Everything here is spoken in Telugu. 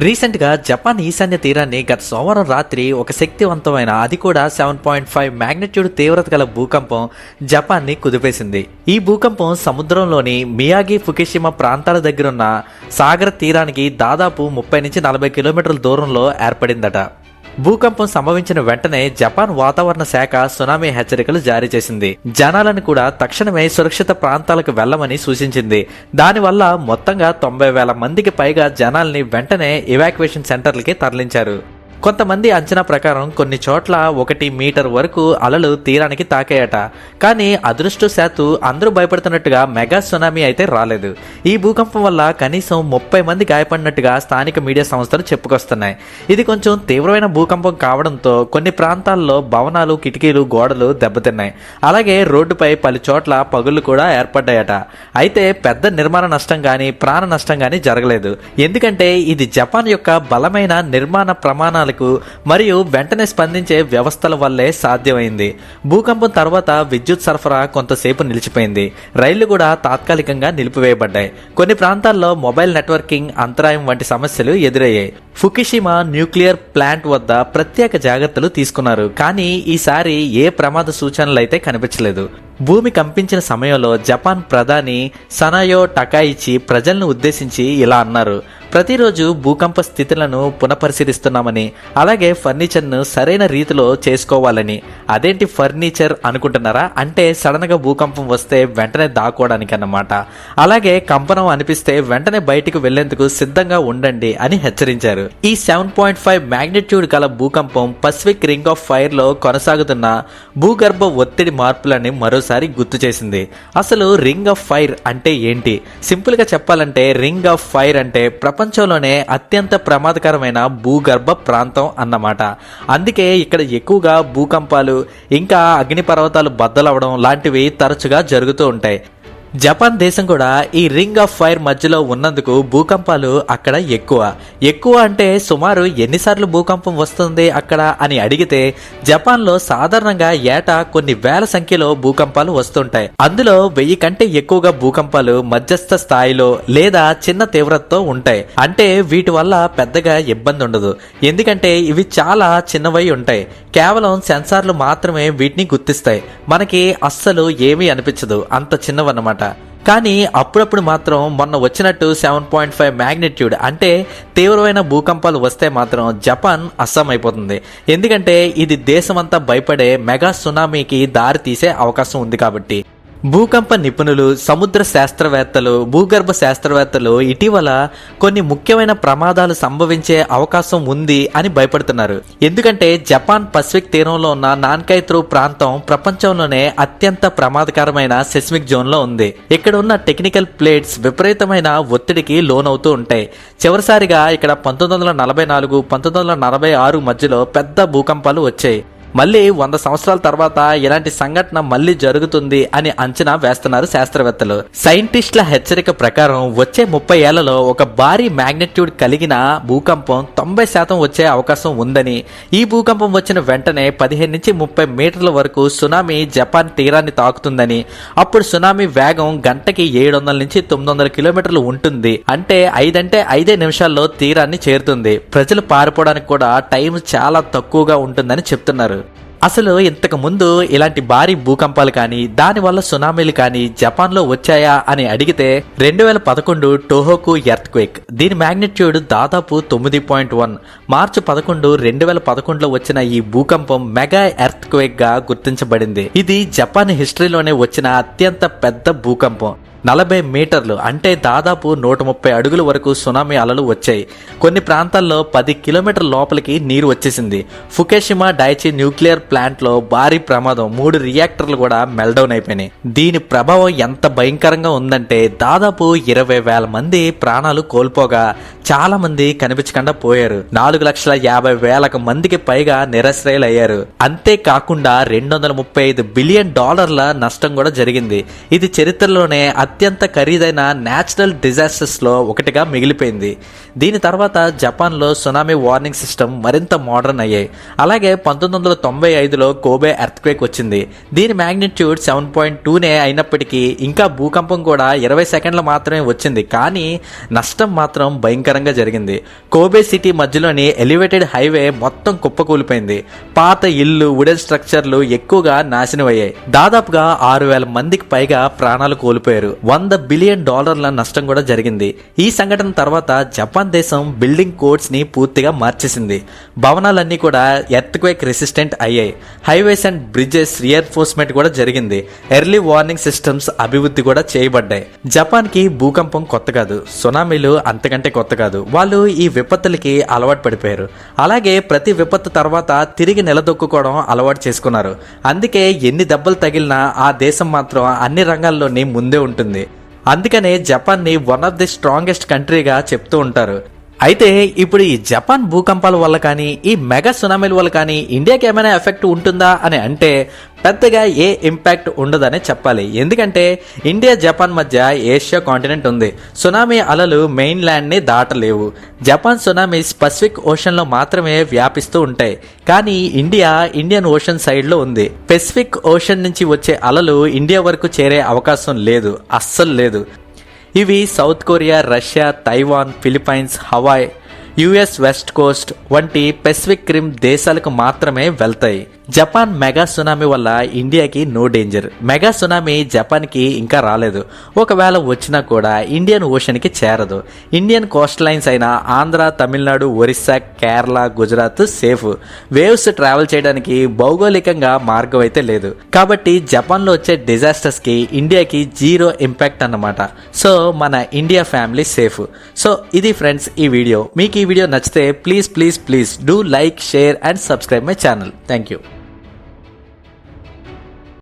రీసెంట్ గా జపాన్ ఈశాన్య తీరాన్ని గత సోమవారం రాత్రి ఒక శక్తివంతమైన అది కూడా 7.5 మ్యాగ్నిట్యూడ్ తీవ్రత గల భూకంపం జపాన్ ని కుదిపేసింది. ఈ భూకంపం సముద్రంలోని మియాగి ఫుకుషిమా ప్రాంతాల దగ్గరున్న సాగర తీరానికి దాదాపు 30 నుంచి 40 కిలోమీటర్ల దూరంలో ఏర్పడిందట. భూకంపం సంభవించిన వెంటనే జపాన్ వాతావరణ శాఖ సునామీ హెచ్చరికలు జారీ చేసింది. జనాలను కూడా తక్షణమే సురక్షిత ప్రాంతాలకు వెళ్లమని సూచించింది. దానివల్ల మొత్తంగా 90,000 మందికి పైగా జనాల్ని వెంటనే ఎవాక్యుయేషన్ సెంటర్లకి తరలించారు. కొంతమంది అంచనా ప్రకారం కొన్ని చోట్ల 1 మీటర్ వరకు అలలు తీరానికి తాకాయట. కానీ అదృష్టవశాత్తు అందరూ భయపడుతున్నట్టుగా మెగా సునామీ అయితే రాలేదు. ఈ భూకంపం వల్ల కనీసం 30 మంది గాయపడినట్టుగా స్థానిక మీడియా సంస్థలు చెప్పుకొస్తున్నాయి. ఇది కొంచెం తీవ్రమైన భూకంపం కావడంతో కొన్ని ప్రాంతాల్లో భవనాలు, కిటికీలు, గోడలు దెబ్బతిన్నాయి. అలాగే రోడ్డుపై పలు చోట్ల పగుళ్లు కూడా ఏర్పడ్డాయట. అయితే పెద్ద నిర్మాణ నష్టం గానీ ప్రాణ నష్టం గానీ జరగలేదు. ఎందుకంటే ఇది జపాన్ యొక్క బలమైన నిర్మాణ ప్రమాణాలు మరియు వెంటనే స్పందించే వ్యవస్థల వల్లే సాధ్యమైంది. భూకంపం తర్వాత విద్యుత్ సరఫరా కొంతసేపు నిలిచిపోయింది. రైళ్లు కూడా తాత్కాలికంగా నిలిపివేయబడ్డాయి. కొన్ని ప్రాంతాల్లో మొబైల్ నెట్వర్కింగ్ అంతరాయం వంటి సమస్యలు ఎదురయ్యాయి. ఫుకుషిమా న్యూక్లియర్ ప్లాంట్ వద్ద ప్రత్యేక జాగ్రత్తలు తీసుకున్నారు. కానీ ఈసారి ఏ ప్రమాద సూచనలు అయితే కనిపించలేదు. భూమి కంపించిన సమయంలో జపాన్ ప్రధాని సనాయో టకాయిచి ప్రజలను ఉద్దేశించి ఇలా అన్నారు: ప్రతిరోజు భూకంప స్థితులను పునఃపరిశీలిస్తున్నామని, అలాగే ఫర్నిచర్ను సరైన రీతిలో చేసుకోవాలని. అదేంటి ఫర్నిచర్ అనుకుంటున్నారా? అంటే సడన్ గా భూకంపం వస్తే వెంటనే దాక్కోవడానికి అన్నమాట. అలాగే కంపనం అనిపిస్తే వెంటనే బయటికి వెళ్లేందుకు సిద్ధంగా ఉండండి అని హెచ్చరించారు. ఈ 7.5 మ్యాగ్నిట్యూడ్ గల భూకంపం పసిఫిక్ రింగ్ ఆఫ్ ఫైర్ లో కొనసాగుతున్న భూగర్భ ఒత్తిడి మార్పులని మరోసారి గుర్తు చేసింది. అసలు రింగ్ ఆఫ్ ఫైర్ అంటే ఏంటి? సింపుల్ గా చెప్పాలంటే రింగ్ ఆఫ్ ఫైర్ అంటే ప్రపంచంలోనే అత్యంత ప్రమాదకరమైన భూగర్భ ప్రాంతం అన్నమాట. అందుకే ఇక్కడ ఎక్కువగా భూకంపాలు, ఇంకా అగ్నిపర్వతాలు బద్దలవడం లాంటివి తరచుగా జరుగుతూ ఉంటాయి. జపాన్ దేశం కూడా ఈ రింగ్ ఆఫ్ ఫైర్ మధ్యలో ఉన్నందుకు భూకంపాలు అక్కడ ఎక్కువ అంటే సుమారు ఎన్నిసార్లు భూకంపం వస్తుంది అక్కడ అని అడిగితే జపాన్లో సాధారణంగా ఏటా కొన్ని వేల సంఖ్యలో భూకంపాలు వస్తుంటాయి. అందులో 1000 కంటే ఎక్కువగా భూకంపాలు మధ్యస్థ స్థాయిలో లేదా చిన్న తీవ్రతతో ఉంటాయి. అంటే వీటి వల్ల పెద్దగా ఇబ్బంది ఉండదు. ఎందుకంటే ఇవి చాలా చిన్నవై ఉంటాయి. కేవలం సెన్సార్లు మాత్రమే వీటిని గుర్తిస్తాయి. మనకి అస్సలు ఏమీ అనిపించదు, అంత చిన్నవన్నమాట. కానీ అప్పుడప్పుడు మాత్రం మొన్న వచ్చినట్టు 7.5 మ్యాగ్నిట్యూడ్ అంటే తీవ్రమైన భూకంపాలు వస్తే మాత్రం జపాన్ అస్సమైపోతుంది. ఎందుకంటే ఇది దేశమంతా భయపడే మెగా సునామీకి దారి తీసే అవకాశం ఉంది కాబట్టి. భూకంప నిపుణులు, సముద్ర శాస్త్రవేత్తలు, భూగర్భ శాస్త్రవేత్తలు ఇటీవల కొన్ని ముఖ్యమైన ప్రమాదాలు సంభవించే అవకాశం ఉంది అని భయపడుతున్నారు. ఎందుకంటే జపాన్ పసిఫిక్ తీరంలో ఉన్న నాన్కైత్రూ ప్రాంతం ప్రపంచంలోనే అత్యంత ప్రమాదకరమైన సెస్మిక్ జోన్ లో ఉంది. ఇక్కడ ఉన్న టెక్నికల్ ప్లేట్స్ విపరీతమైన ఒత్తిడికి లోనవుతూ ఉంటాయి. చివరిసారిగా ఇక్కడ 1944, 1946 మధ్యలో పెద్ద భూకంపాలు వచ్చాయి. మళ్ళీ 100 సంవత్సరాల తర్వాత ఇలాంటి సంఘటన మళ్ళీ జరుగుతుంది అని అంచనా వేస్తున్నారు శాస్త్రవేత్తలు. సైంటిస్టుల హెచ్చరిక ప్రకారం వచ్చే 30 ఏళ్లలో ఒక భారీ మ్యాగ్నిట్యూడ్ కలిగిన భూకంపం 90% వచ్చే అవకాశం ఉందని, ఈ భూకంపం వచ్చిన వెంటనే 15 నుంచి 30 మీటర్ల వరకు సునామీ జపాన్ తీరాన్ని తాకుతుందని, అప్పుడు సునామీ వేగం గంటకి 700 నుంచి 900 కిలోమీటర్లు ఉంటుంది. అంటే 5 నిమిషాల్లో తీరాన్ని చేరుతుంది. ప్రజలు పారిపోవడానికి కూడా టైం చాలా తక్కువగా ఉంటుందని చెప్తున్నారు. అసలు ఇంతకు ముందు ఇలాంటి భారీ భూకంపాలు కానీ దానివల్ల సునామీలు కానీ జపాన్లో వచ్చాయా అని అడిగితే 2011 టోహోకు ఎర్త్ క్వేక్, దీని మ్యాగ్నిట్యూడ్ దాదాపు 9.1. మార్చి 11, 2011లో వచ్చిన ఈ భూకంపం మెగా ఎర్త్ క్వేక్ గా గుర్తించబడింది. ఇది జపాన్ హిస్టరీలోనే వచ్చిన అత్యంత పెద్ద భూకంపం. 40 మీటర్లు అంటే దాదాపు 130 అడుగుల వరకు సునామీ అలలు వచ్చాయి. కొన్ని ప్రాంతాల్లో 10 కిలోమీటర్ల లోపలికి నీరు వచ్చేసింది. ఫుకుషిమా డైచి న్యూక్లియర్ ప్లాంట్ లో భారీ ప్రమాదం, 3 రియాక్టర్లు కూడా మెల్డౌన్ అయిపోయినాయి. దీని ప్రభావం ఎంత భయంకరంగా ఉందంటే దాదాపు 20,000 మంది ప్రాణాలు కోల్పోగా చాలా మంది కనిపించకుండా పోయారు. 4,50,000 మందికి పైగా నిరాశ్రయులయ్యారు. అంతేకాకుండా $235 బిలియన్ నష్టం కూడా జరిగింది. ఇది చరిత్రలోనే అత్యంత ఖరీదైన నేచురల్ డిజాస్టర్స్ లో ఒకటిగా మిగిలిపోయింది. దీని తర్వాత జపాన్ లో సునామీ వార్నింగ్ సిస్టమ్ మరింత మోడర్న్ అయ్యాయి. అలాగే 1995లో కోబే ఎర్త్ క్వేక్ వచ్చింది. దీని మ్యాగ్నిట్యూడ్ 7.2నే అయినప్పటికీ ఇంకా భూకంపం కూడా 20 సెకండ్లు మాత్రమే వచ్చింది. కానీ నష్టం మాత్రం భయంకరంగా దారుణంగా జరిగింది. కోబే సిటీ మధ్యలోని ఎలివేటెడ్ హైవే మొత్తం కుప్పకూలిపోయింది. పాత ఇల్లు, వుడెన్ స్ట్రక్చర్లు ఎక్కువగా నాశనం అయ్యాయి. దాదాపుగా 6,000 మందికి పైగా ప్రాణాలు కోల్పోయారు. $100 బిలియన్ నష్టం కూడా జరిగింది. ఈ సంఘటన తర్వాత జపాన్ దేశం బిల్డింగ్ కోడ్స్ ని పూర్తిగా మార్చేసింది. భవనాలన్నీ కూడా ఎర్త్క్వేక్ రెసిస్టెంట్ అయ్యాయి. హైవేస్ అండ్ బ్రిడ్జెస్ రీఎన్ఫోర్స్మెంట్ కూడా జరిగింది. ఎర్లీ వార్నింగ్ సిస్టమ్స్ అభివృద్ధి కూడా చేయబడ్డాయి. జపాన్ కి భూకంపం కొత్త కాదు, సునామీలు అంతకంటే కొత్త కాదు. వాళ్ళు ఈ విపత్తులకి అలవాటు పడిపోయారు. అలాగే ప్రతి విపత్తు తర్వాత తిరిగి నిలదొక్కుకోవడం అలవాటు చేసుకున్నారు. అందుకే ఎన్ని దెబ్బలు తగిలినా ఆ దేశం మాత్రం అన్ని రంగాల్లోని ముందే ఉంటుంది. అందుకనే జపాన్ని వన్ ఆఫ్ ది స్ట్రాంగెస్ట్ కంట్రీగా చెప్తూ ఉంటారు. అయితే ఇప్పుడు ఈ జపాన్ భూకంపాల వల్ల కానీ, ఈ మెగా సునామీల వల్ల కానీ ఇండియాకి ఏమైనా ఎఫెక్ట్ ఉంటుందా అని అంటే పెద్దగా ఏ ఇంపాక్ట్ ఉండదనే చెప్పాలి. ఎందుకంటే ఇండియా జపాన్ మధ్య ఏషియా కాంటినెంట్ ఉంది. సునామీ అలలు మెయిన్ ల్యాండ్ ని దాటలేవు. జపాన్ సునామీస్ పసిఫిక్ ఓషన్ లో మాత్రమే వ్యాపిస్తూ ఉంటాయి. కానీ ఇండియా ఇండియన్ ఓషన్ సైడ్ లో ఉంది. పసిఫిక్ ఓషన్ నుంచి వచ్చే అలలు ఇండియా వరకు చేరే అవకాశం లేదు, అస్సలు లేదు. ఇవి south Korea, Russia, Taiwan, Philippines, Hawaii, US west Coast వంటి పెసిఫిక్ రిమ్ దేశాలకు మాత్రమే వెళ్తాయి. జపాన్ మెగా సునామీ వల్ల ఇండియాకి నో డేంజర్. మెగా సునామీ జపాన్కి ఇంకా రాలేదు. ఒకవేళ వచ్చినా కూడా ఇండియన్ ఓషన్కి చేరదు. ఇండియన్ కోస్ట్ లైన్స్ అయిన Andhra, Tamil Nadu, Orissa, Kerala, Gujarat safe. Waves travel చేయడానికి భౌగోళికంగా మార్గం అయితే లేదు. కాబట్టి జపాన్లో వచ్చే డిజాస్టర్స్కి ఇండియాకి జీరో ఇంపాక్ట్ అన్నమాట. సో మన ఇండియా ఫ్యామిలీ సేఫ్. సో ఇది ఫ్రెండ్స్ ఈ వీడియో. మీకు ఈ వీడియో నచ్చితే please do like, share and subscribe my channel. Thank you.